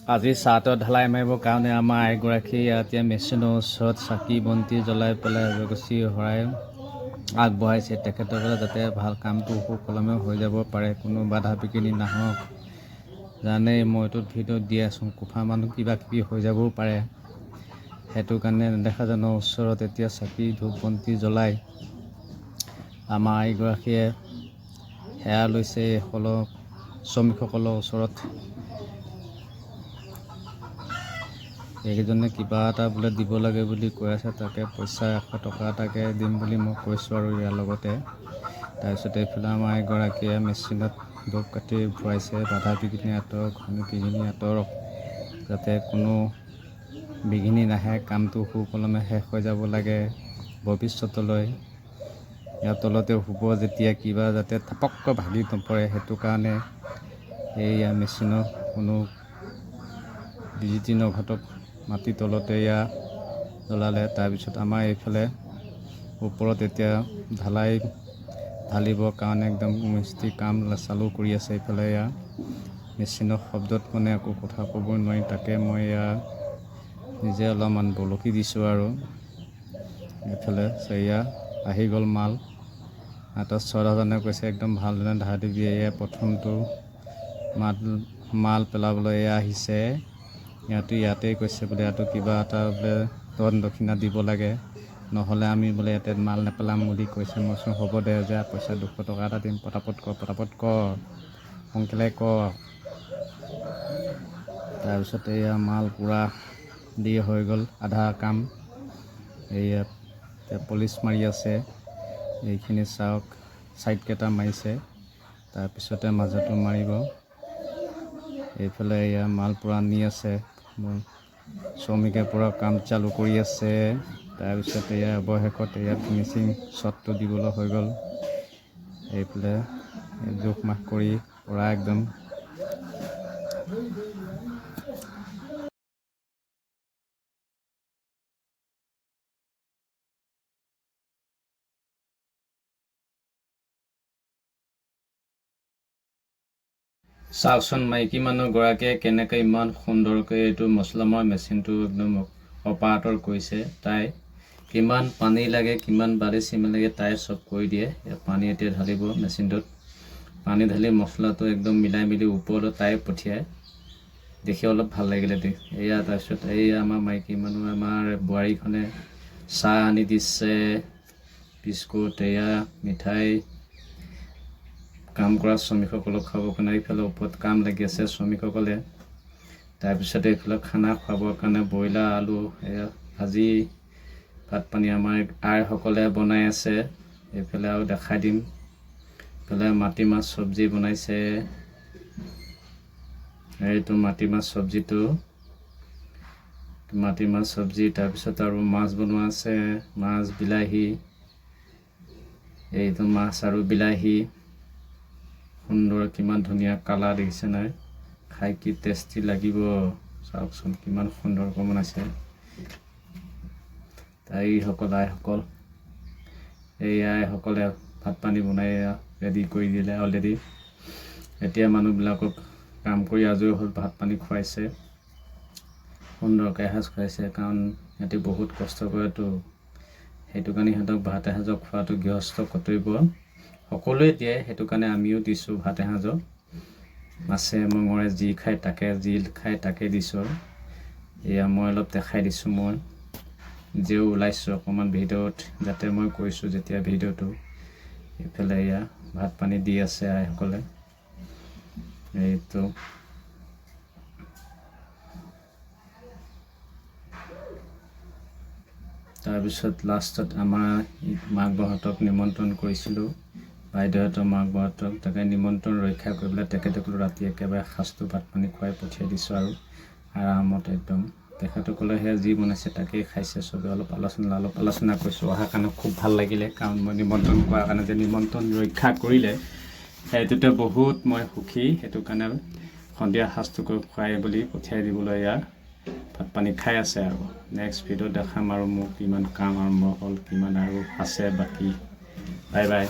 আজি চাহটো ঢালাই মাৰিবৰ কাৰণে আমাৰ আইগৰাকী এতিয়া মেচিনৰ ওচৰত চাকি বন্তি জ্বলাই পেলাই ৰছী শৰাই আগবঢ়াইছে তেখেতসকলে যাতে ভাল কামটো সুকলমে হৈ যাব পাৰে, কোনো বাধা বিঘিনি নাহক। জানেই মইতো ভিডিঅ'ত দি আছোঁ, কোফা মানুহ কিবা কিবি হৈ যাবও পাৰে, সেইটো কাৰণে নেদেখাজনৰ ওচৰত এতিয়া চাকি ধূপ বন্তি জ্বলাই আমাৰ আইগৰাকীয়ে সেৱা লৈছে শ্ৰমিকসকলৰ ওচৰত। এইকেইজনে কিবা এটা বোলে দিব লাগে বুলি কৈ আছে, তাকে পইচা 100 টকা এটাকে দিম বুলি মই কৈছোঁ আৰু ইয়াৰ লগতে। তাৰপিছত এইফালে আমাৰ এগৰাকীয়ে মেচিনত দৰৱ কাটি ভৰাইছে, বাধা বিঘিনি আঁতৰক, হানি বিঘিনি আঁতৰক, যাতে কোনো বিঘিনি নাহে, কামটো সুকলমে শেষ হৈ যাব লাগে ভৱিষ্যতলৈ। ইয়াৰ তলতে শুব যেতিয়া কিবা যাতে থাপককৈ ভাগি নপৰে, সেইটো কাৰণে এইয়া মেচিনৰ কোনো বিজুতি নঘটক মাটিৰ তলতে এয়া জ্বলালে। তাৰপিছত আমাৰ এইফালে ওপৰত এতিয়া ঢালিবৰ কাৰণে একদম মিস্ত্ৰী কাম চালু কৰি আছে। এইফালে এয়া মেচিনৰ শব্দত মানে একো কথা ক'ব নোৱাৰি, তাকে মই এয়া নিজে অলপমান বলকি দিছোঁ আৰু। এইফালে এয়া আহি গ'ল মাল। হাতত চৰ্দাৰজনে কৈছে একদম ভালদৰে ঢালি দিবি, এয়া প্ৰথমটো মাল পেলাবলৈ এয়া আহিছে। ইয়াতেই কৈছে বোলে ইয়াতো কিবা এটা বোলে ধন দক্ষিণা দিব লাগে, নহ'লে আমি বোলে ইয়াতে মাল নেপেলাম বুলি কৈছে। মই কৈছোঁ হ'ব দে, যে পইচা 200 টকা এটা দিম, পটাপট কৰ সোনকালে কৰ। তাৰপিছত এয়া মাল পূৰা দি হৈ গ'ল আধা কাম। এয়া পলিচ মাৰি আছে, এইখিনি চাওক, চাইডকেইটা মাৰিছে, তাৰপিছতে মাজতো মাৰিব। এইফালে এয়া মাল পূৰা নি আছে, শ্ৰমিকে পূৰা কাম চালু কৰি আছে। তাৰপিছত এয়া অৱশেষত এয়া ফিনিচিং শ্বটটো দিবলৈ হৈ গ'ল। এইফালে জোখ মাখ কৰি পূৰা একদম চাওকচোন মাইকী মানুহগৰাকীয়ে কেনেকৈ ইমান সুন্দৰকৈ এইটো মছলাময় মেচিনটো একদম অপাৰেটৰ কৰিছে। তাই কিমান পানী লাগে, কিমান বালি চিমেণ্ট লাগে, তাই চব কৰি দিয়ে। পানী এতিয়া ঢালিব মেচিনটোত, পানী ঢালি মছলাটো একদম মিলাই মেলি ওপৰলৈ তাই পঠিয়ায়। দেখি অলপ ভাল লাগিলে দেই। এয়া তাৰপিছত এয়া আমাৰ মাইকী মানুহ, আমাৰ বোৱাৰীখনে চাহ আনি দিছে, বিস্কুট, এয়া মিঠাই, কাম কৰা শ্ৰমিকসকলক খাবৰ কাৰণে। এইফালে ওপৰত কাম লাগি আছে শ্ৰমিকসকলে। তাৰপিছতে এইফালে খানা খুৱাবৰ কাৰণে ব্ৰইলাৰ, আলু এয়া ভাজি, ভাত পানী আমাৰ আইসকলে বনাই আছে। এইফালে আৰু দেখাই দিম, এইফালে মাটিমাহ চব্জি বনাইছে। এইটো মাটিমাহ চব্জি, তাৰপিছত আৰু মাছ বনোৱা আছে, মাছ, বিলাহী, এইটো মাছ আৰু বিলাহী সুন্দৰ, কিমান ধুনীয়া কালাৰ দেখিছে নাই, খাই কি টেষ্টি লাগিব চাওকচোন, কিমান সুন্দৰকৈ বনাইছে আইসকল। এই আইসকলে ভাত পানী বনাই ৰেডি কৰি দিলে অলৰেডি। এতিয়া মানুহবিলাকক কাম কৰি আজৰি হ'ল, ভাত পানী খুৱাইছে, সুন্দৰকৈ এসাঁজ খুৱাইছে, কাৰণ সিহঁতি বহুত কষ্ট কৰেতো, সেইটো কাৰণে সিহঁতক ভাত এসাঁজক খোৱাটো গৃহস্থ কৰ্তব্য। সকলোৱে দিয়ে, সেইটো কাৰণে আমিও দিছোঁ ভাত এসাঁজক। মাছে মঙহে যি খায় তাকে দিছোঁ। এয়া মই অলপ দেখাই দিছোঁ, মই নিজেও ওলাইছোঁ অকণমান ভিডিঅ'ত, যাতে মই কৈছোঁ যেতিয়া ভিডিঅ'টো। এইফালে এয়া ভাত পানী দি আছে আইসকলে। এইটো তাৰপিছত লাষ্টত আমাৰ মাক বাহঁতক নিমন্ত্ৰণ কৰিছিলোঁ, বাইদেউহঁতৰ মাক বাহঁতক, তাকে নিমন্ত্ৰণ ৰক্ষা কৰি পেলাই তেখেতসকলে ৰাতি একেবাৰে সাঁজটো ভাত পানী খুৱাই পঠিয়াই দিছোঁ আৰু আৰামত একদম। তেখেতসকলে সেয়া যি বনাইছে তাকেই খাইছে চবে। অলপ আলোচনা কৰিছোঁ, অহাৰ কাৰণে খুব ভাল লাগিলে, কাৰণ মই নিমন্ত্ৰণ কৰাৰ কাৰণে যে নিমন্ত্ৰণ ৰক্ষা কৰিলে সেইটোতে বহুত মই সুখী। সেইটো কাৰণে সন্ধিয়া সাঁজটোকৈ খুৱাই বুলি পঠিয়াই দিবলৈ এয়া ভাত পানী খাই আছে আৰু। নেক্সট ভিডিঅ'ত দেখাম আৰু মোৰ কিমান কাম আৰম্ভ হ'ল, কিমান আৰু আছে বাকী। Bye bye.